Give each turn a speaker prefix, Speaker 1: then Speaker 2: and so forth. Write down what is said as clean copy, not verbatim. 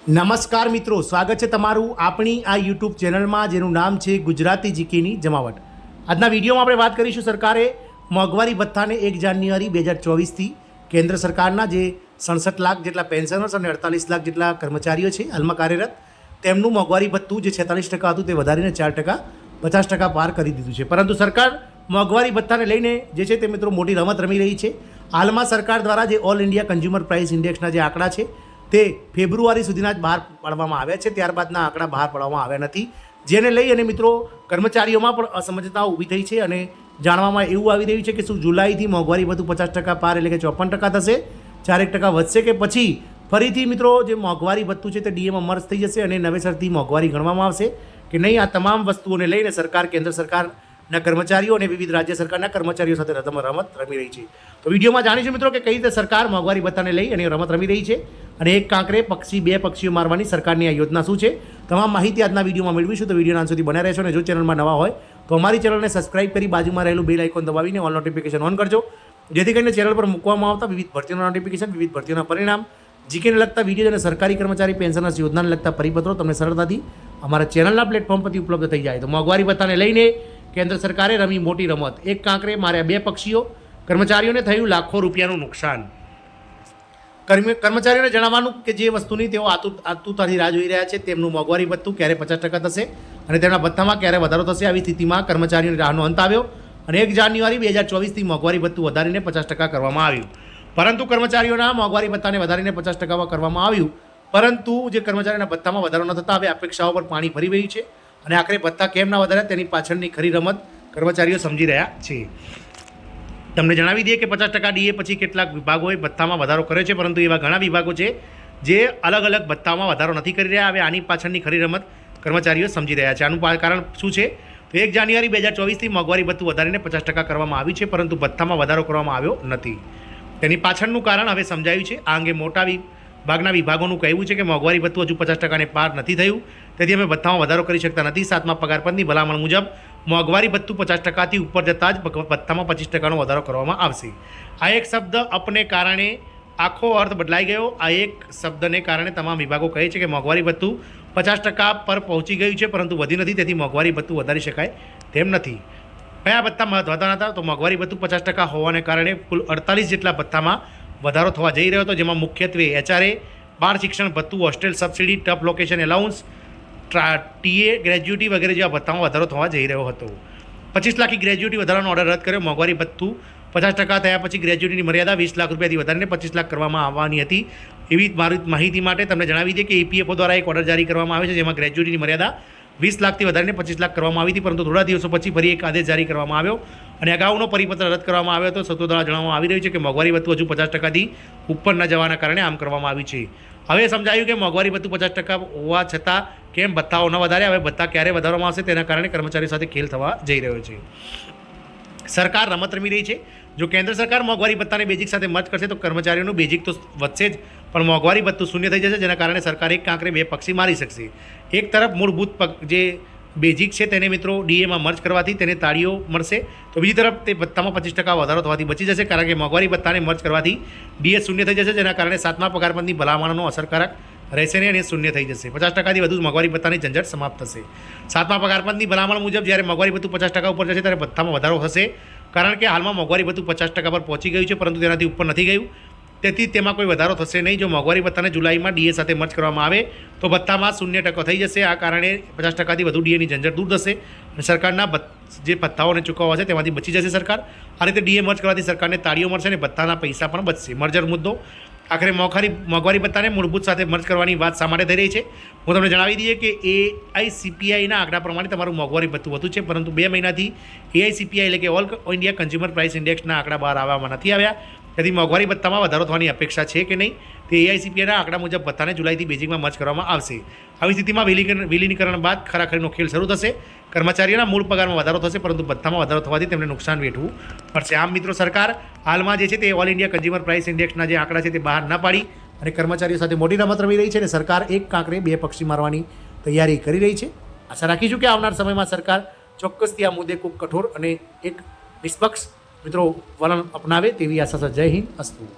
Speaker 1: નમસ્કાર મિત્રો, સ્વાગત છે તમારું આપણી આ યુટ્યુબ ચેનલમાં જેનું નામ છે ગુજરાતી જીકેની જમાવટ। આજના વિડીયોમાં આપણે વાત કરીશું સરકારે મોંઘવારી ભથ્થાને 1 જાન્યુઆરી 2024થી કેન્દ્ર સરકારના જે 67 લાખ જેટલા પેન્શનર્સ અને 48 લાખ જેટલા કર્મચારીઓ છે હાલમાં કાર્યરત તેમનું મોંઘવારી ભથ્થું જે 46% હતું તે વધારીને 4% 50% પાર કરી દીધું છે। પરંતુ સરકાર મોંઘવારી ભથ્થાને લઈને જે છે તે મિત્રો મોટી રમત રમી રહી છે। હાલમાં સરકાર દ્વારા જે ઓલ ઇન્ડિયા કન્ઝ્યુમર પ્રાઇસ ઇન્ડેક્સના જે આંકડા છે તે ફેબ્રુઆરી સુધીના જ બહાર પાડવામાં આવ્યા છે, ત્યારબાદના આંકડા બહાર પાડવામાં આવ્યા નથી, જેને લઈ અને મિત્રો કર્મચારીઓમાં પણ અસમંજસતા ઊભી થઈ છે અને જાણવામાં એવું આવી રહ્યું છે કે શું જુલાઈથી મોંઘવારી ભથ્થું 50% પાર એટલે કે 54% થશે, 4% વધશે કે પછી ફરીથી મિત્રો જે મોંઘવારી ભથ્થું છે તે ડીએમાં મર્જ થઈ જશે અને નવેસરથી મોંઘવારી ગણવામાં આવશે કે નહીં। આ તમામ વસ્તુઓને લઈને સરકાર કેન્દ્ર સરકારના કર્મચારીઓ અને વિવિધ રાજ્ય સરકારના કર્મચારીઓ સાથે રમત રમી રહી છે। તો વિડીયોમાં જાણીશું મિત્રો કે કઈ રીતે સરકાર મોંઘવારી ભથ્થાને લઈ અને રમત રમી રહી છે અને એક કાંકરે બે પક્ષીઓ મારવાની સરકારની આ યોજના શું છે, તમામ માહિતી આજના વિડીયોમાં મેળવીશું। તો વિડીયોના અંત સુધી બન્યા રહેશો અને જો ચેનલમાં નવા હોય તો અમારી ચેનલને સબસ્ક્રાઇબ કરી બાજુમાં રહેલું બેલ આઇકોન દબાવીને ઓલ નોટિફિકેશન ઓન કરજો, જેથી કરીને ચેનલ પર મૂકવામાં આવતા વિવિધ ભરતીઓના નોટિફિકેશન, વિવિધ ભરતીઓના પરિણામ, જીકેને લગતા વિડીયો અને સરકારી કર્મચારી પેન્શનર્સ યોજનાને લગતા પરિપત્રો તમને સરળતાથી અમારા ચેનલના પ્લેટફોર્મ પરથી ઉપલબ્ધ થઈ જાય। તો મોંઘવારી ભથ્થાને લઈને કેન્દ્ર સરકારે રમી મોટી રમત, એક કાંકરે માર્યા 2 પક્ષીઓ, કર્મચારીઓને થયું લાખો રૂપિયાનું નુકસાન। કર્મચારીઓને જણાવવાનું કે જે વસ્તુની તેઓ આતુરતાથી રાહ જોઈ રહ્યા છે તેમનું મોંઘવારી ભથ્થું ક્યારે 50% થશે અને તેમના ભથ્થામાં ક્યારે વધારો થશે। આવી સ્થિતિમાં કર્મચારીઓની રાહનો અંત આવ્યો અને 1 જાન્યુઆરી 2024થી મોંઘવારી ભથ્થું વધારીને 50% કરવામાં આવ્યું। પરંતુ કર્મચારીઓના મોંઘવારી ભથ્થાને વધારીને 50% કરવામાં આવ્યું, પરંતુ જે કર્મચારીના ભથ્થામાં વધારો ન થતાં હવે અપેક્ષાઓ પર પાણી ફરી રહ્યું છે અને આખરે ભથ્થા કેમ ના વધારે તેની પાછળની ખરી રમત કર્મચારીઓ સમજી રહ્યા છે। તમને જણાવી દઈએ કે 50% ડીએ પછી કેટલાક વિભાગોએ ભથ્થામાં વધારો કર્યો છે, પરંતુ એવા ઘણા વિભાગો છે જે અલગ અલગ ભથ્થામાં વધારો નથી કરી રહ્યા। હવે આની પાછળની ખરી રમત કર્મચારીઓ સમજી રહ્યા છે। આનું કારણ શું છે? તો 1 જાન્યુઆરી 2024થી મોંઘવારી ભથ્થું વધારીને 50% કરવામાં આવ્યું છે, પરંતુ ભથ્થામાં વધારો કરવામાં આવ્યો નથી। તેની પાછળનું કારણ હવે સમજાયું છે। આ અંગે મોટા ભાગના વિભાગોનું કહેવું છે કે મોંઘવારી ભથ્થું હજુ 50%ને પાર નથી થયું, તેથી અમે ભથ્થામાં વધારો કરી શકતા નથી। 7મા પગાર પંચની ભલામણ મુજબ મોંઘવારી ભથ્થું 50%થી ઉપર જતાં જ ભથ્થામાં 25%નો વધારો કરવામાં આવશે। આ એક શબ્દ અપને કારણે આખો અર્થ બદલાઈ ગયો। આ એક શબ્દને કારણે તમામ વિભાગો કહે છે કે મોંઘવારી ભથ્થું 50% પર પહોંચી ગયું છે, પરંતુ વધી નથી, તેથી મોંઘવારી ભથ્થું વધારી શકાય તેમ નથી। કયા ભથ્થામાં વધવાના હતા? તો મોંઘવારી ભથ્થું 50% હોવાને કારણે કુલ 48 જેટલા ભથ્થામાં વધારો થવા જઈ રહ્યો હતો, જેમાં મુખ્યત્વે એચઆરએ, બાળ શિક્ષણ ભથ્થું, hostel subsidy, tough location allowance, TA, gratuity વગેરે જેવા ભથ્થામાં વધારો થવા જઈ રહ્યો હતો। 25 લાખની ગ્રેજ્યુટી વધારાનો ઓર્ડર રદ કર્યો। મોંઘવારી ભથ્થું 50% થયા પછી ગ્રેજ્યુટીની મર્યાદા 20 લાખ રૂપિયાથી વધારીને 25 લાખ કરવામાં આવવાની હતી। એવી માહિતી માટે તમને જણાવી દઈએ કે ઈપીએફઓ દ્વારા એક ઓર્ડર જારી કરવામાં આવે છે, જેમાં ગ્રેજ્યુટીની મર્યાદા 20 લાખથી વધારીને 25 લાખ કરવામાં આવી હતી, પરંતુ થોડા દિવસો પછી ફરી એક આદેશ જારી કરવામાં આવ્યો અને અગાઉનો પરિપત્ર રદ કરવામાં આવ્યો હતો। સૂત્રો દ્વારા જણાવવામાં આવી રહ્યું છે કે મોંઘવારી ભથ્થું હજુ 50%થી ઉપર ન જવાના કારણે આમ કરવામાં આવ્યું છે। હવે સમજાયું કે મોંઘવારી ભથ્થું 50% હોવા છતાં કેમ ભથ્થાઓ ન વધાર્યા, હવે ભથ્થા ક્યારે વધારવામાં આવશે તેના કારણે કર્મચારીઓ સાથે ખેલ થવા જઈ રહ્યો છે। સરકાર રમત રમી રહી છે। જો કેન્દ્ર સરકાર મોંઘવારી ભથ્થાને બેઝિક સાથે મર્જ કરશે તો કર્મચારીઓનું બેઝિક તો વધશે જ, પણ મોંઘવારી ભથ્થું શૂન્ય થઈ જશે, જેના કારણે સરકાર એક કાંકરે 2 પક્ષી મારી શકશે। એક તરફ મૂળભૂત જે બેઝિક છે તેને મિત્રો ડીએમાં મર્જ કરવાથી તેને તાળીઓ મળશે, તો બીજી તરફ તે ભથ્થામાં 25% વધારો થવાથી બચી જશે, કારણ કે મોંઘવારી ભથ્થાને મર્જ કરવાથી ડીએ શૂન્ય થઈ જશે, જેના કારણે 7મા પગાર પંચની ભલામણનો અસરકારક રહેશે નહીં અને શૂન્ય થઈ જશે। 50%થી વધુ મોંઘવારી ભથ્થાની ઝંઝટ સમાપ્ત થશે। 7મા પગાર પંચની ભલામણ મુજબ જ્યારે મોંઘવારી ભથ્થું 50% ઉપર જશે ત્યારે ભથ્થામાં વધારો થશે, કારણ કે હાલમાં મોંઘવારી ભથ્થું 50% પર પહોંચી ગયું છે, પરંતુ તેનાથી ઉપર નથી ગયું, તેથી તેમાં કોઈ વધારો થશે નહીં। જો મોંઘવારી ભથ્થાને જુલાઈમાં ડીએ સાથે મર્જ કરવામાં આવે તો ભથ્થામાં 0% થઈ જશે। આ કારણે 50%થી વધુ ડીએની ઝંઝટ દૂર થશે અને સરકારના જે ભથ્થાઓને ચૂકવવા છે તેમાંથી બચી જશે સરકાર। આ રીતે ડીએ મર્જ કરવાથી સરકારને તાળીઓ મળશે અને ભથ્થાના પૈસા પણ બચશે। મર્જર મુદ્દો આખરે મોંઘવારી ભથ્થાને મૂળભૂત સાથે મર્જ કરવાની વાત શા માટે થઈ રહી છે? હું તમને જણાવી દઈએ કે એઆઈસીપીઆઈના આંકડા પ્રમાણે તમારું મોંઘવારી ભથ્થું વધુ છે, પરંતુ 2 મહિનાથી એઆઈસીપીઆઈ એટલે કે ઓલ ઇન્ડિયા કન્ઝ્યુમર પ્રાઇસ ઇન્ડેક્સના આંકડા બહાર આવવામાં નથી આવ્યા, તેથી મોંઘવારી ભથ્થામાં વધારો થવાની અપેક્ષા છે કે નહીં તે એઆઈસીપીઆઈના આંકડા મુજબ ભથ્થાને જુલાઈથી બેઝિકમાં મર્જ કરવામાં આવશે। આવી સ્થિતિમાં વિલીનીકરણ બાદ ખરાખરીનો ખેલ શરૂ થશે। કર્મચારીઓના મૂળ પગારમાં વધારો થશે, પરંતુ ભથ્થામાં વધારો થવાથી તેમને નુકસાન વેઠવું પડશે। આમ મિત્રો સરકાર હાલમાં જે છે તે ઓલ ઇન્ડિયા કન્ઝ્યુમર પ્રાઇસ ઇન્ડેક્સના જે આંકડા છે તે બહાર ના પાડી અને કર્મચારીઓ સાથે મોટી રમત રમી રહી છે અને સરકાર એક કાંકરે 2 પક્ષી મારવાની તૈયારી કરી રહી છે। આશા રાખીશું કે આવનાર સમયમાં સરકાર ચોક્કસથી આ મુદ્દે ખૂબ કઠોર અને એક નિષ્પક્ષ મિત્રો વલણ અપનાવે તેવી આશા છે। જય હિન્દ, અસ્તુ।